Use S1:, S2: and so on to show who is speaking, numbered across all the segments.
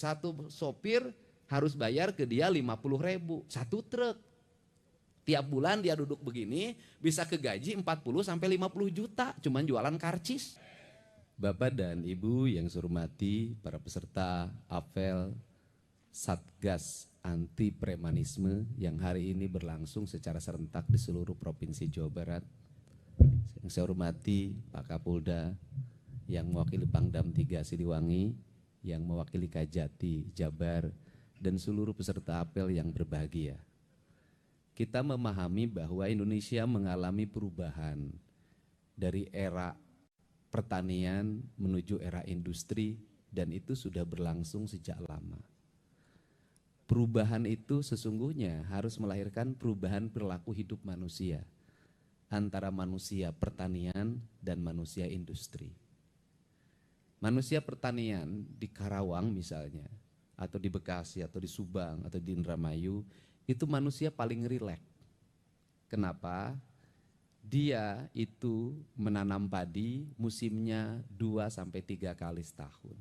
S1: Satu sopir harus bayar ke dia 50.000 satu truk. Tiap bulan dia duduk begini bisa kegaji 40 sampai 50 juta cuman jualan karcis. Bapak dan Ibu yang saya hormati, para peserta apel Satgas Anti Premanisme yang hari ini berlangsung secara serentak di seluruh Provinsi Jawa Barat. Yang saya hormati Pak Kapolda yang mewakili Pangdam 3 Siliwangi, yang mewakili Kajati Jabar, dan seluruh peserta apel yang berbahagia. Kita memahami bahwa Indonesia mengalami perubahan dari era pertanian menuju era industri, dan itu sudah berlangsung sejak lama. Perubahan itu sesungguhnya harus melahirkan perubahan perilaku hidup manusia antara manusia pertanian dan manusia industri. Manusia pertanian di Karawang misalnya, atau di Bekasi, atau di Subang, atau di Indramayu, itu manusia paling rileks. Kenapa? Dia itu menanam padi musimnya 2-3 kali setahun.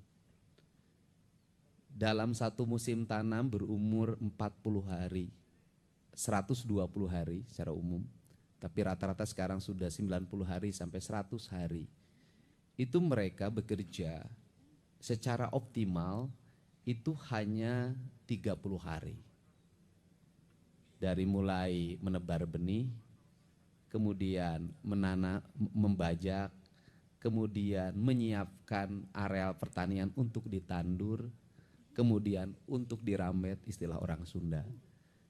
S1: Dalam satu musim tanam berumur 40 hari, 120 hari secara umum, tapi rata-rata sekarang sudah 90 hari sampai 100 hari. Itu mereka bekerja secara optimal itu hanya 30 hari. Dari mulai menebar benih, kemudian menanam, membajak, kemudian menyiapkan areal pertanian untuk ditandur, kemudian untuk diramet, istilah orang Sunda.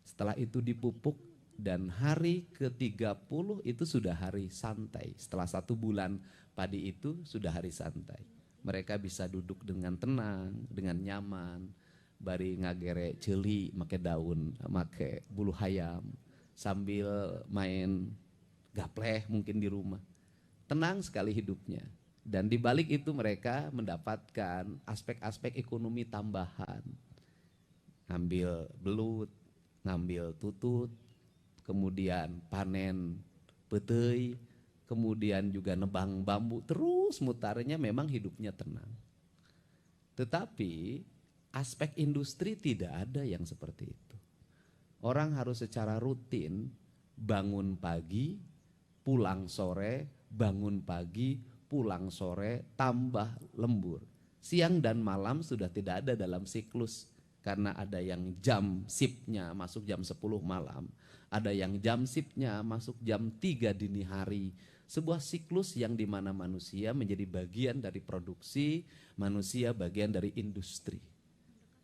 S1: Setelah itu dipupuk, dan hari ke-30 itu sudah hari santai. Setelah 1 bulan padi itu sudah hari santai. Mereka bisa duduk dengan tenang, dengan nyaman, bari ngagere celi, make daun, make bulu hayam, sambil main gapleh mungkin di rumah. Tenang sekali hidupnya. Dan di balik itu mereka mendapatkan aspek-aspek ekonomi tambahan. Ngambil belut, ngambil tutut, kemudian panen petei, kemudian juga nebang bambu, terus mutarnya memang hidupnya tenang. Tetapi aspek industri tidak ada yang seperti itu. Orang harus secara rutin bangun pagi, pulang sore, bangun pagi, pulang sore, tambah lembur. Siang dan malam sudah tidak ada dalam siklus, karena ada yang jam shiftnya masuk jam 10 malam, ada yang jam shiftnya masuk jam 3 dini hari. Sebuah siklus yang dimana manusia menjadi bagian dari produksi, manusia bagian dari industri.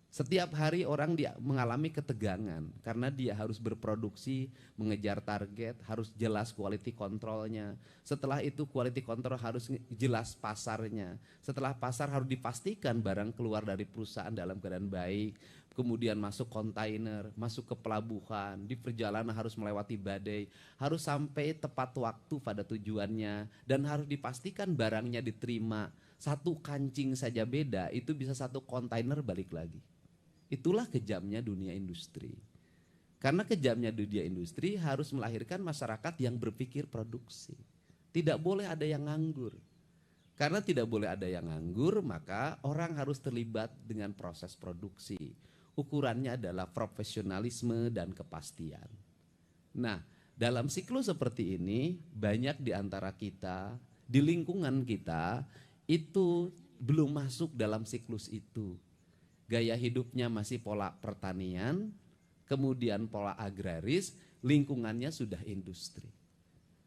S1: Setiap hari orang mengalami ketegangan karena dia harus berproduksi, mengejar target, harus jelas quality controlnya. Setelah itu quality control harus jelas pasarnya. Setelah pasar harus dipastikan barang keluar dari perusahaan dalam keadaan baik. Kemudian masuk kontainer, masuk ke pelabuhan, di perjalanan harus melewati badai, harus sampai tepat waktu pada tujuannya, dan harus dipastikan barangnya diterima. Satu kancing saja beda, itu bisa satu kontainer balik lagi. Itulah kejamnya dunia industri. Karena kejamnya dunia industri harus melahirkan masyarakat yang berpikir produksi. Tidak boleh ada yang nganggur. Karena tidak boleh ada yang nganggur, maka orang harus terlibat dengan proses produksi. Ukurannya adalah profesionalisme dan kepastian. Nah, dalam siklus seperti ini, banyak di antara kita, di lingkungan kita, itu belum masuk dalam siklus itu. Gaya hidupnya masih pola pertanian, kemudian pola agraris, lingkungannya sudah industri.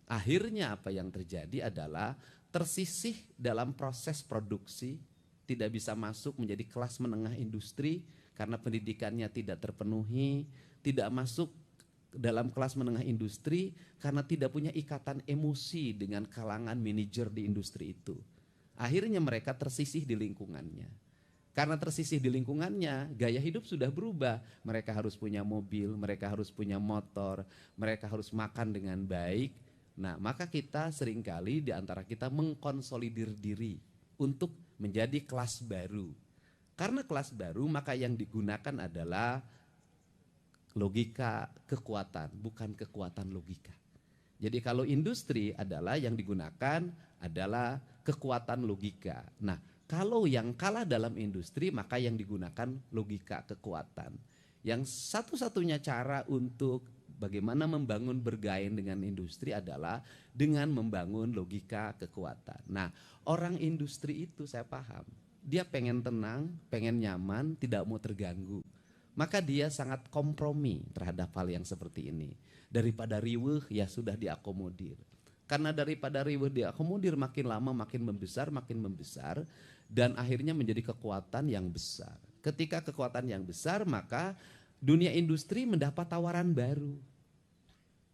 S1: Akhirnya apa yang terjadi adalah tersisih dalam proses produksi, tidak bisa masuk menjadi kelas menengah industri karena pendidikannya tidak terpenuhi, tidak masuk dalam kelas menengah industri karena tidak punya ikatan emosi dengan kalangan manajer di industri itu. Akhirnya mereka tersisih di lingkungannya. Karena tersisih di lingkungannya, gaya hidup sudah berubah. Mereka harus punya mobil, mereka harus punya motor, mereka harus makan dengan baik. Nah, maka kita seringkali di antara kita mengkonsolidir diri untuk menjadi kelas baru. Karena kelas baru, maka yang digunakan adalah logika kekuatan, bukan kekuatan logika. Jadi kalau industri adalah yang digunakan adalah kekuatan logika. Nah, Kalau yang kalah dalam industri, maka yang digunakan logika kekuatan. Yang satu-satunya cara untuk bagaimana membangun bergain dengan industri adalah dengan membangun logika kekuatan. Nah, orang industri itu saya paham, dia pengen tenang, pengen nyaman, tidak mau terganggu. Maka dia sangat kompromi terhadap hal yang seperti ini. Daripada riweuh, ya sudah diakomodir. Karena daripada riweuh diakomodir, makin lama makin membesar, dan akhirnya menjadi kekuatan yang besar. Ketika kekuatan yang besar, maka dunia industri mendapat tawaran baru.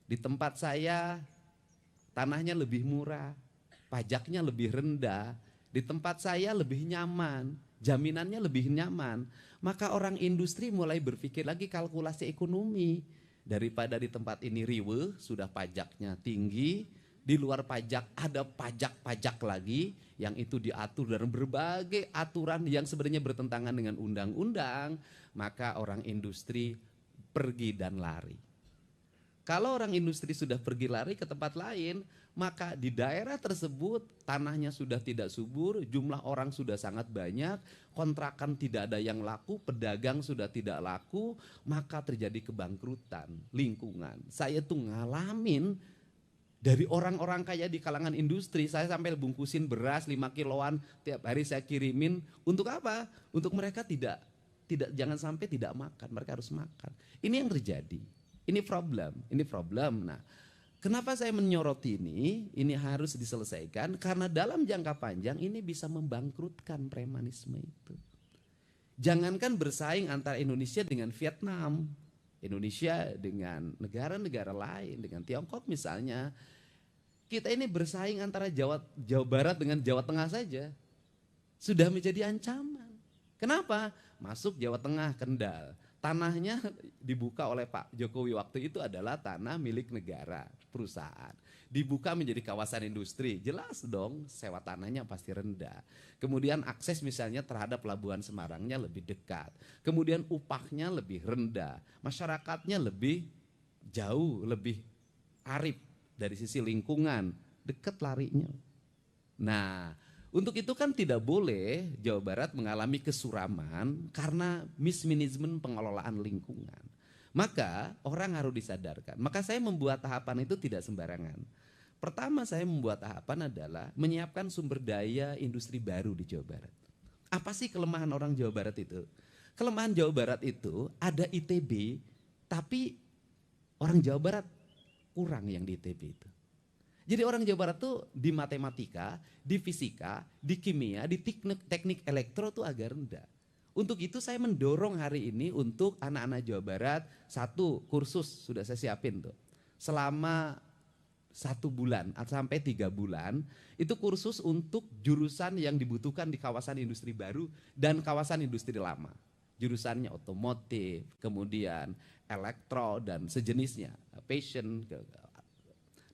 S1: Di tempat saya, tanahnya lebih murah, pajaknya lebih rendah, di tempat saya lebih nyaman, jaminannya lebih nyaman. Maka orang industri mulai berpikir lagi kalkulasi ekonomi. Daripada di tempat ini riweuh, sudah pajaknya tinggi, di luar pajak ada pajak-pajak lagi yang itu diatur dalam berbagai aturan yang sebenarnya bertentangan dengan undang-undang, maka orang industri pergi dan lari. Kalau orang industri sudah pergi lari ke tempat lain, maka di daerah tersebut tanahnya sudah tidak subur, jumlah orang sudah sangat banyak, kontrakan tidak ada yang laku, pedagang sudah tidak laku, maka terjadi kebangkrutan lingkungan. Saya tuh ngalamin dari orang-orang kaya di kalangan industri, saya sampai bungkusin beras 5 kiloan tiap hari saya kirimin. Untuk apa? Untuk mereka tidak jangan sampai tidak makan, mereka harus makan. Ini yang terjadi. Ini problem. Nah, kenapa saya menyoroti ini? Ini harus diselesaikan karena dalam jangka panjang ini bisa membangkrutkan premanisme itu. Jangankan bersaing antara Indonesia dengan Vietnam, Indonesia dengan negara-negara lain, dengan Tiongkok misalnya. Kita ini bersaing antara Jawa Barat dengan Jawa Tengah saja. Sudah menjadi ancaman. Kenapa? Masuk Jawa Tengah, Kendal. Tanahnya dibuka oleh Pak Jokowi waktu itu adalah tanah milik negara, perusahaan. Dibuka menjadi kawasan industri, jelas dong sewa tanahnya pasti rendah. Kemudian akses misalnya terhadap Pelabuhan Semarangnya lebih dekat. Kemudian upahnya lebih rendah, masyarakatnya lebih jauh, lebih arif dari sisi lingkungan, dekat larinya. Nah, untuk itu kan tidak boleh Jawa Barat mengalami kesuraman karena mismanagement pengelolaan lingkungan. Maka orang harus disadarkan. Maka saya membuat tahapan itu tidak sembarangan. Pertama saya membuat tahapan adalah menyiapkan sumber daya industri baru di Jawa Barat. Apa sih kelemahan orang Jawa Barat itu? Kelemahan Jawa Barat itu ada ITB, tapi orang Jawa Barat kurang yang di ITB itu. Jadi orang Jawa Barat tuh di matematika, di fisika, di kimia, di teknik elektro tuh agak rendah. Untuk itu saya mendorong hari ini untuk anak-anak Jawa Barat, satu kursus sudah saya siapin tuh. Selama 1 bulan sampai 3 bulan, itu kursus untuk jurusan yang dibutuhkan di kawasan industri baru dan kawasan industri lama. Jurusannya otomotif, kemudian elektro dan sejenisnya, fashion.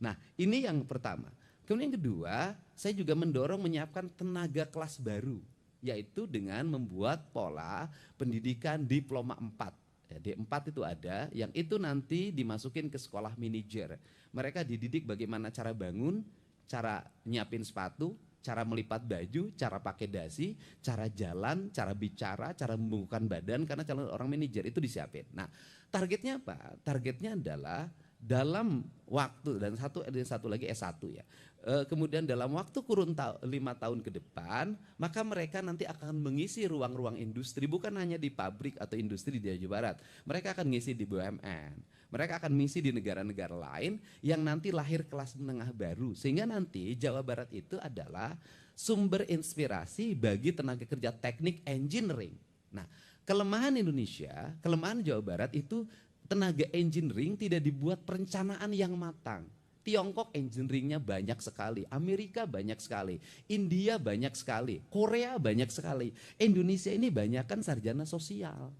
S1: Nah, ini yang pertama. Kemudian yang kedua, saya juga mendorong menyiapkan tenaga kelas baru, yaitu dengan membuat pola pendidikan diploma 4. Ya, D4 itu ada, yang itu nanti dimasukin ke sekolah manajer. Mereka dididik bagaimana cara bangun, cara nyiapin sepatu, cara melipat baju, cara pakai dasi, cara jalan, cara bicara, cara membungkukkan badan, karena calon orang manajer itu disiapin. Nah, targetnya apa? Targetnya adalah dalam waktu, dan satu lagi S1 ya. Kemudian dalam waktu kurun 5 tahun ke depan, maka mereka nanti akan mengisi ruang-ruang industri, bukan hanya di pabrik atau industri di Jawa Barat. Mereka akan ngisi di BUMN, mereka akan mengisi di negara-negara lain yang nanti lahir kelas menengah baru. Sehingga nanti Jawa Barat itu adalah sumber inspirasi bagi tenaga kerja teknik engineering. Nah, kelemahan Indonesia, kelemahan Jawa Barat itu tenaga engineering tidak dibuat perencanaan yang matang. Tiongkok engineeringnya banyak sekali, Amerika banyak sekali, India banyak sekali, Korea banyak sekali. Indonesia ini banyak kan sarjana sosial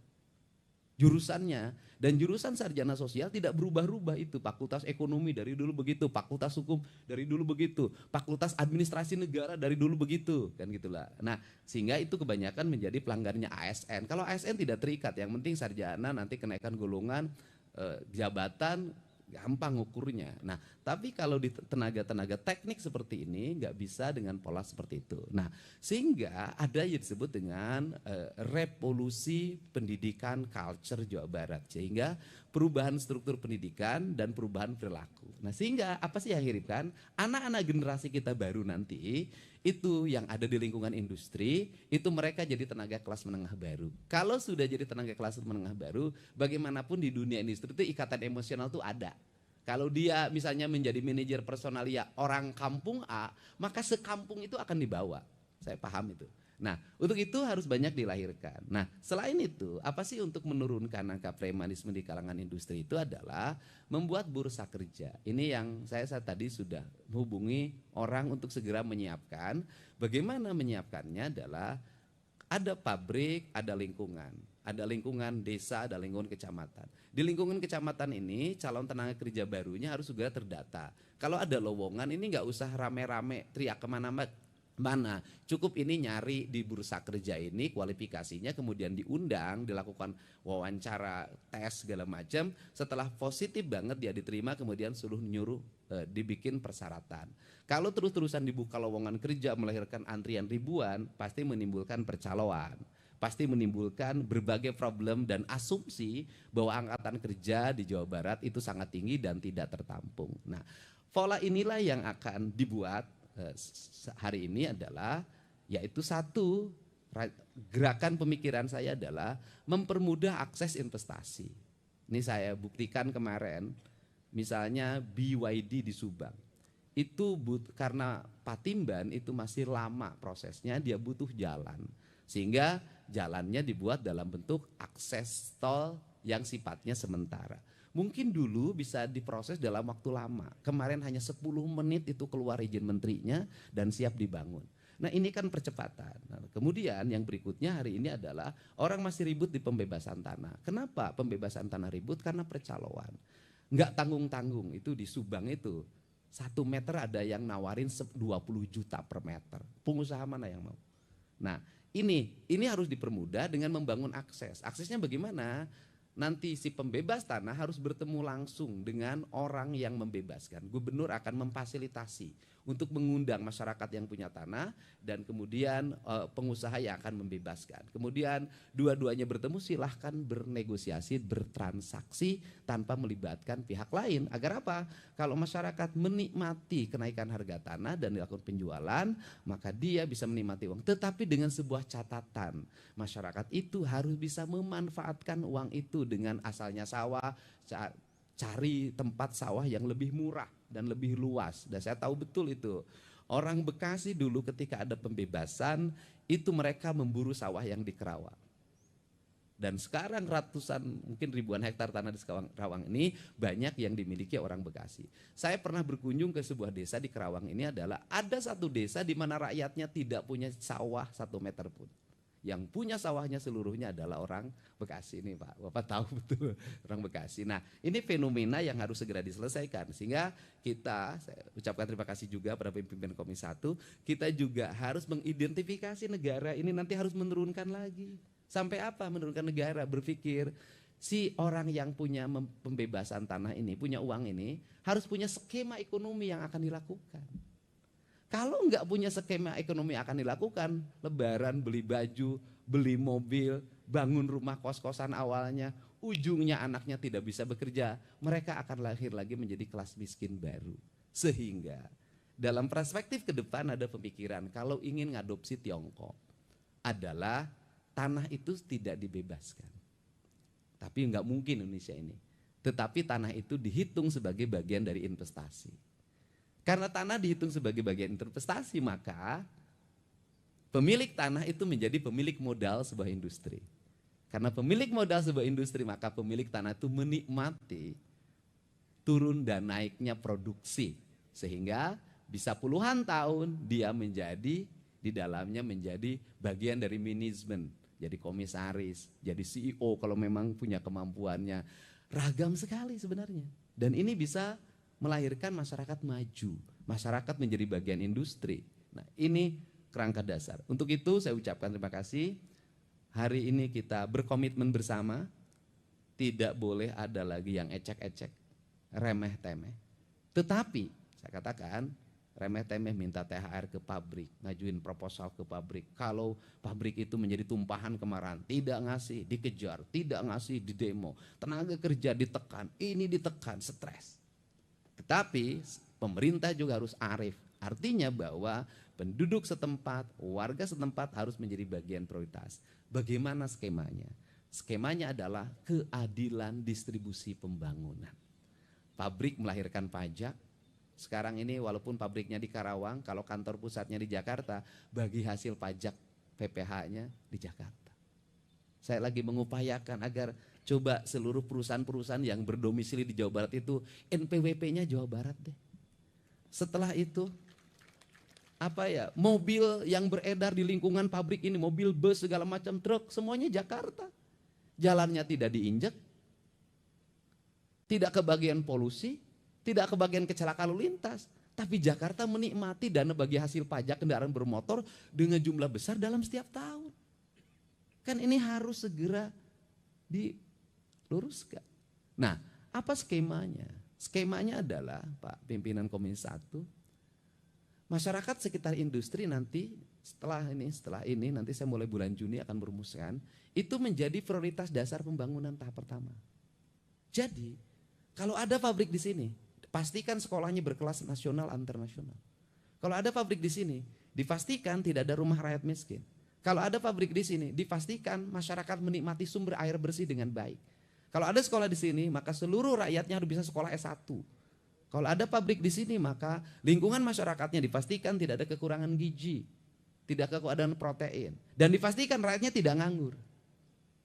S1: jurusannya, dan jurusan sarjana sosial tidak berubah-ubah itu. Fakultas ekonomi dari dulu begitu, fakultas hukum dari dulu begitu, fakultas administrasi negara dari dulu begitu, kan gitulah. Nah, sehingga itu kebanyakan menjadi pelanggarnya ASN. Kalau ASN tidak terikat, yang penting sarjana nanti kenaikan golongan jabatan gampang ukurnya. Nah, tapi kalau di tenaga-tenaga teknik seperti ini nggak bisa dengan pola seperti itu. Nah, sehingga ada yang disebut dengan revolusi pendidikan culture Jawa Barat, sehingga perubahan struktur pendidikan dan perubahan perilaku. Nah, sehingga apa sih yang hiripkan? Anak-anak generasi kita baru nanti itu yang ada di lingkungan industri, itu mereka jadi tenaga kelas menengah baru. Kalau sudah jadi tenaga kelas menengah baru, bagaimanapun di dunia industri itu ikatan emosional tuh ada. Kalau dia misalnya menjadi manajer personalia orang kampung A, maka sekampung itu akan dibawa. Saya paham itu. Nah, untuk itu harus banyak dilahirkan. Nah, selain itu, apa sih untuk menurunkan angka premanisme di kalangan industri itu adalah membuat bursa kerja. Ini yang saya tadi sudah menghubungi orang untuk segera menyiapkan. Bagaimana menyiapkannya adalah ada pabrik, ada lingkungan desa, ada lingkungan kecamatan. Di lingkungan kecamatan ini calon tenaga kerja barunya harus segera terdata. Kalau ada lowongan ini nggak usah rame-rame teriak kemana-mana, cukup ini nyari di bursa kerja ini kualifikasinya, kemudian diundang, dilakukan wawancara, tes segala macam. Setelah positif banget dia diterima, kemudian suruh nyuruh dibikin persyaratan. Kalau terus-terusan dibuka lowongan kerja melahirkan antrian ribuan, pasti menimbulkan percaloan, pasti menimbulkan berbagai problem dan asumsi bahwa angkatan kerja di Jawa Barat itu sangat tinggi dan tidak tertampung. Nah, pola inilah yang akan dibuat hari ini adalah, yaitu satu, gerakan pemikiran saya adalah mempermudah akses investasi. Ini saya buktikan kemarin, misalnya BYD di Subang. Itu karena Patimban itu masih lama prosesnya, dia butuh jalan. Sehingga jalannya dibuat dalam bentuk akses tol yang sifatnya sementara. Mungkin dulu bisa diproses dalam waktu lama. Kemarin hanya 10 menit itu keluar izin menterinya dan siap dibangun. Nah, ini kan percepatan. Nah, kemudian yang berikutnya hari ini adalah orang masih ribut di pembebasan tanah. Kenapa pembebasan tanah ribut? Karena percaloan. Nggak tanggung-tanggung itu di Subang itu. 1 meter ada yang nawarin 20 juta per meter. Pengusaha mana yang mau? Nah, ini harus dipermudah dengan membangun akses. Aksesnya bagaimana? Nanti si pembebas tanah harus bertemu langsung dengan orang yang membebaskan. Gubernur akan memfasilitasi untuk mengundang masyarakat yang punya tanah dan kemudian pengusaha yang akan membebaskan. Kemudian dua-duanya bertemu, silahkan bernegosiasi, bertransaksi tanpa melibatkan pihak lain. Agar apa? Kalau masyarakat menikmati kenaikan harga tanah dan dilakukan penjualan, maka dia bisa menikmati uang. Tetapi dengan sebuah catatan, masyarakat itu harus bisa memanfaatkan uang itu dengan asalnya sawah, cari tempat sawah yang lebih murah dan lebih luas. Dan saya tahu betul itu. Orang Bekasi dulu ketika ada pembebasan, itu mereka memburu sawah yang di Kerawang. Dan sekarang ratusan, mungkin ribuan hektar tanah di Kerawang ini banyak yang dimiliki orang Bekasi. Saya pernah berkunjung ke sebuah desa di Kerawang ini, adalah ada satu desa di mana rakyatnya tidak punya sawah 1 meter pun. Yang punya sawahnya seluruhnya adalah orang Bekasi ini, Pak. Bapak tahu betul orang Bekasi. Nah, ini fenomena yang harus segera diselesaikan. Sehingga kita, saya ucapkan terima kasih juga pada pimpinan Komisi 1, kita juga harus mengidentifikasi negara ini nanti harus menurunkan lagi. Sampai apa menurunkan negara? Berpikir si orang yang punya pembebasan tanah ini, punya uang ini, harus punya skema ekonomi yang akan dilakukan. Kalau nggak punya skema ekonomi yang akan dilakukan, lebaran beli baju, beli mobil, bangun rumah kos-kosan awalnya, ujungnya anaknya tidak bisa bekerja, mereka akan lahir lagi menjadi kelas miskin baru. Sehingga dalam perspektif ke depan ada pemikiran kalau ingin ngadopsi Tiongkok adalah tanah itu tidak dibebaskan. Tapi nggak mungkin Indonesia ini. Tetapi tanah itu dihitung sebagai bagian dari investasi. Karena tanah dihitung sebagai bagian investasi, maka pemilik tanah itu menjadi pemilik modal sebuah industri. Karena pemilik modal sebuah industri, maka pemilik tanah itu menikmati turun dan naiknya produksi. Sehingga bisa puluhan tahun dia menjadi, di dalamnya menjadi bagian dari manajemen. Jadi komisaris, jadi CEO kalau memang punya kemampuannya. Ragam sekali sebenarnya. Dan ini bisa melahirkan masyarakat maju, masyarakat menjadi bagian industri. Nah, ini kerangka dasar. Untuk itu saya ucapkan terima kasih. Hari ini kita berkomitmen bersama, tidak boleh ada lagi yang ecek-ecek. remeh-temeh. Tetapi saya katakan remeh-temeh minta THR ke pabrik, ngajuin proposal ke pabrik. Kalau pabrik itu menjadi tumpahan kemarahan, tidak ngasih, dikejar, tidak ngasih, didemo. Tenaga kerja ditekan, ini ditekan, stres. Tetapi pemerintah juga harus arif. Artinya bahwa penduduk setempat, warga setempat harus menjadi bagian prioritas. Bagaimana skemanya? Skemanya adalah keadilan distribusi pembangunan. Pabrik melahirkan pajak. Sekarang ini walaupun pabriknya di Karawang, kalau kantor pusatnya di Jakarta, bagi hasil pajak PPH-nya di Jakarta. Saya lagi mengupayakan agar coba seluruh perusahaan-perusahaan yang berdomisili di Jawa Barat itu NPWP-nya Jawa Barat deh. Setelah itu mobil yang beredar di lingkungan pabrik ini, mobil bus segala macam truk, semuanya Jakarta. Jalannya tidak diinjak, tidak kebagian polusi, tidak kebagian kecelakaan lalu lintas. Tapi Jakarta menikmati dana bagi hasil pajak kendaraan bermotor dengan jumlah besar dalam setiap tahun. Kan ini harus segera diluruskan. Nah, apa skemanya? Skemanya adalah Pak Pimpinan Komisi 1, masyarakat sekitar industri nanti setelah ini nanti saya mulai bulan Juni akan merumuskan, itu menjadi prioritas dasar pembangunan tahap pertama. Jadi, kalau ada pabrik di sini, pastikan sekolahnya berkelas nasional internasional. Kalau ada pabrik di sini, dipastikan tidak ada rumah rakyat miskin. Kalau ada pabrik di sini, dipastikan masyarakat menikmati sumber air bersih dengan baik. Kalau ada sekolah di sini, maka seluruh rakyatnya harus bisa sekolah S1. Kalau ada pabrik di sini, maka lingkungan masyarakatnya dipastikan tidak ada kekurangan gizi, tidak kekurangan protein, dan dipastikan rakyatnya tidak nganggur.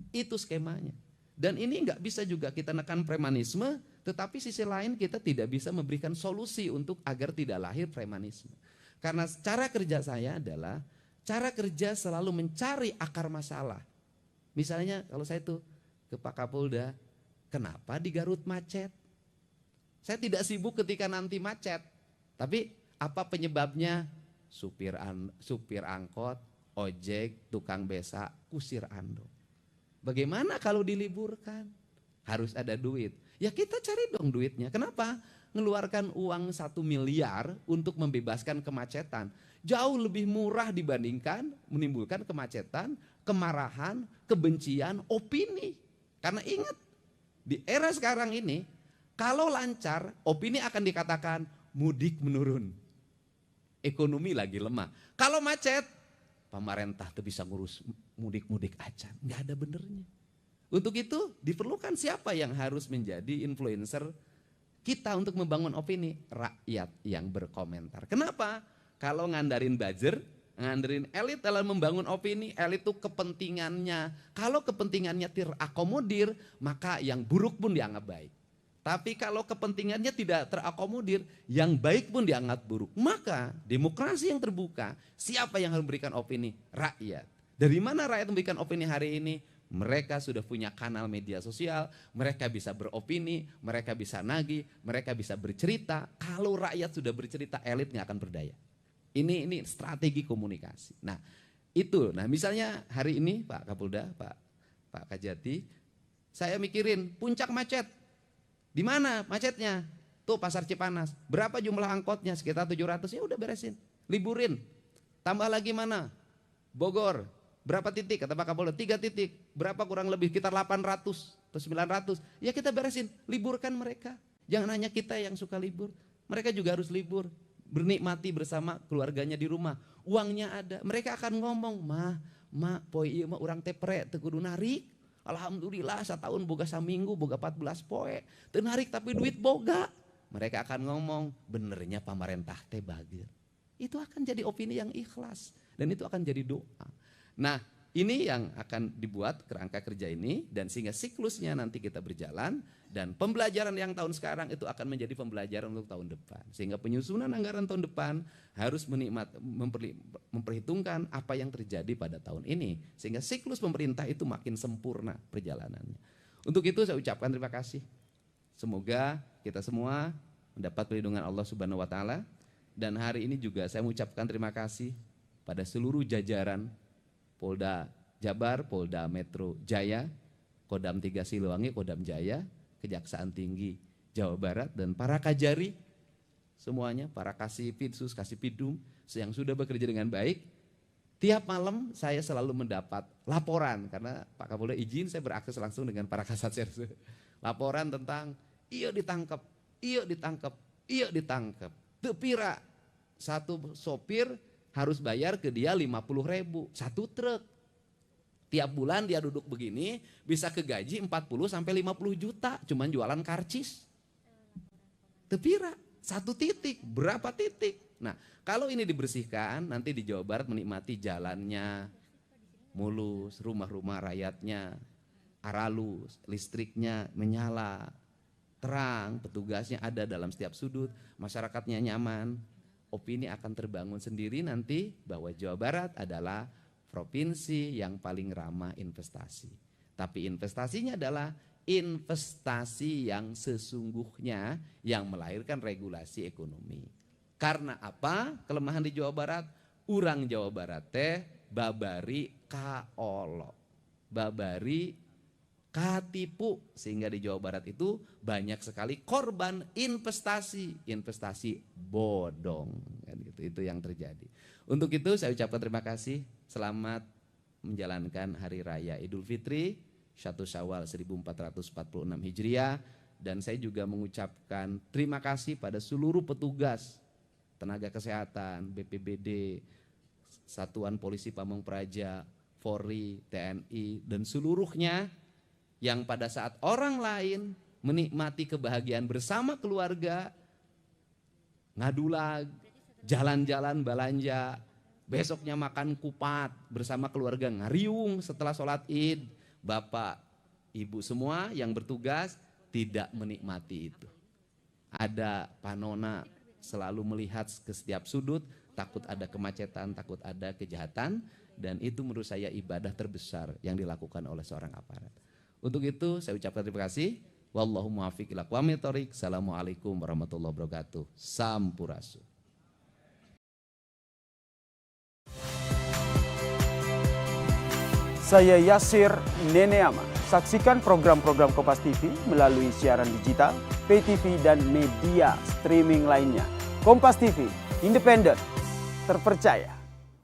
S1: Itu skemanya. Dan ini nggak bisa juga kita nekan premanisme, tetapi sisi lain kita tidak bisa memberikan solusi untuk agar tidak lahir premanisme. Karena cara kerja saya adalah cara kerja selalu mencari akar masalah. Misalnya kalau saya tuh ke Pak Kapolda, kenapa di Garut macet? Saya tidak sibuk ketika nanti macet, tapi apa penyebabnya? Supir angkot, ojek, tukang beca, kusir ando. Bagaimana kalau diliburkan? Harus ada duit. Ya kita cari dong duitnya. Kenapa? Ngeluarkan uang 1 miliar untuk membebaskan kemacetan. Jauh lebih murah dibandingkan menimbulkan kemacetan, kemarahan, kebencian, opini. Karena ingat, di era sekarang ini, kalau lancar, opini akan dikatakan mudik menurun. Ekonomi lagi lemah. Kalau macet, pemerintah tuh bisa ngurus mudik-mudik aja. Nggak ada benernya. Untuk itu diperlukan siapa yang harus menjadi influencer kita untuk membangun opini? Rakyat yang berkomentar. Kenapa? Kalau ngandarin buzzer, ngandarin elit dalam membangun opini, elit itu kepentingannya. Kalau kepentingannya terakomodir, maka yang buruk pun dianggap baik. Tapi kalau kepentingannya tidak terakomodir, yang baik pun dianggap buruk. Maka demokrasi yang terbuka, siapa yang harus memberikan opini? Rakyat. Dari mana rakyat memberikan opini hari ini? Mereka sudah punya kanal media sosial, mereka bisa beropini, mereka bisa nagih, mereka bisa bercerita. Kalau rakyat sudah bercerita, elit nggak akan berdaya. Ini strategi komunikasi. Nah itu, misalnya hari ini Pak Kapolda, Pak Kajati, saya mikirin puncak macet. Di mana macetnya? Tuh Pasar Cipanas. Berapa jumlah angkotnya? Sekitar 700, ya udah beresin. Liburin. Tambah lagi mana? Bogor. Berapa titik? Kata Pak Kapolda, 3 titik. Berapa kurang lebih? Sekitar 800 atau 900. Ya kita beresin. Liburkan mereka. Jangan hanya kita yang suka libur. Mereka juga harus libur. Bernikmati bersama keluarganya di rumah. Uangnya ada. Mereka akan ngomong, poi iya mah urang tepre teu kudu narik. Alhamdulillah setahun boga saminggu, boga 14 poe. Teu narik tapi duit boga. Mereka akan ngomong, benernya pemerintah teh bagir. Itu akan jadi opini yang ikhlas. Dan itu akan jadi doa. Nah ini yang akan dibuat kerangka kerja ini. Dan sehingga siklusnya nanti kita berjalan. Dan pembelajaran yang tahun sekarang itu akan menjadi pembelajaran untuk tahun depan. Sehingga penyusunan anggaran tahun depan harus memperhitungkan apa yang terjadi pada tahun ini. Sehingga siklus pemerintah itu makin sempurna perjalanannya. Untuk itu saya ucapkan terima kasih. Semoga kita semua mendapat perlindungan Allah Subhanahu wa Ta'ala. Dan hari ini juga saya mengucapkan terima kasih pada seluruh jajaran Polda Jabar, Polda Metro Jaya, Kodam 3 Siliwangi, Kodam Jaya, Kejaksaan Tinggi Jawa Barat dan para Kajari semuanya, para Kasipidsus, Kasipidum yang sudah bekerja dengan baik. Tiap malam saya selalu mendapat laporan karena Pak Kapolda izin saya berakses langsung dengan para Kasatserse. Laporan tentang iyo ditangkap, iyo ditangkap, iyo ditangkap. Tepira satu sopir harus bayar ke dia 50.000 satu truk. Tiap bulan dia duduk begini bisa kegaji 40 sampai 50 juta cuman jualan karcis. Tepira satu titik, berapa titik? Nah, kalau ini dibersihkan nanti di Jawa Barat menikmati jalannya mulus, rumah-rumah rakyatnya aralus, listriknya menyala, terang, petugasnya ada dalam setiap sudut, masyarakatnya nyaman. Opini akan terbangun sendiri nanti bahwa Jawa Barat adalah provinsi yang paling ramah investasi. Tapi investasinya adalah investasi yang sesungguhnya yang melahirkan regulasi ekonomi. Karena apa? Kelemahan di Jawa Barat, urang Jawa Barat teh babari kaolo, babari katipu, sehingga di Jawa Barat itu banyak sekali korban investasi bodong, kan gitu. Itu yang terjadi. Untuk itu saya ucapkan terima kasih, selamat menjalankan Hari Raya Idul Fitri 1 Syawal 1446 Hijriah, dan saya juga mengucapkan terima kasih pada seluruh petugas tenaga kesehatan, BPBD, Satuan Polisi Pamong Praja, Polri, TNI, dan seluruhnya yang pada saat orang lain menikmati kebahagiaan bersama keluarga, ngadulag, jalan-jalan belanja, besoknya makan kupat bersama keluarga ngariung setelah sholat id, bapak, ibu semua yang bertugas tidak menikmati itu. Ada panona selalu melihat ke setiap sudut, takut ada kemacetan, takut ada kejahatan, dan itu menurut saya ibadah terbesar yang dilakukan oleh seorang aparat. Untuk itu saya ucapkan terima kasih. Wallahu muwaffiq ila aqwamit thoriq. Assalamualaikum warahmatullahi wabarakatuh. Sampurasun.
S2: Saya Yasir Neneama. Saksikan program-program Kompas TV melalui siaran digital, pay TV, dan media streaming lainnya. Kompas TV, independen, terpercaya.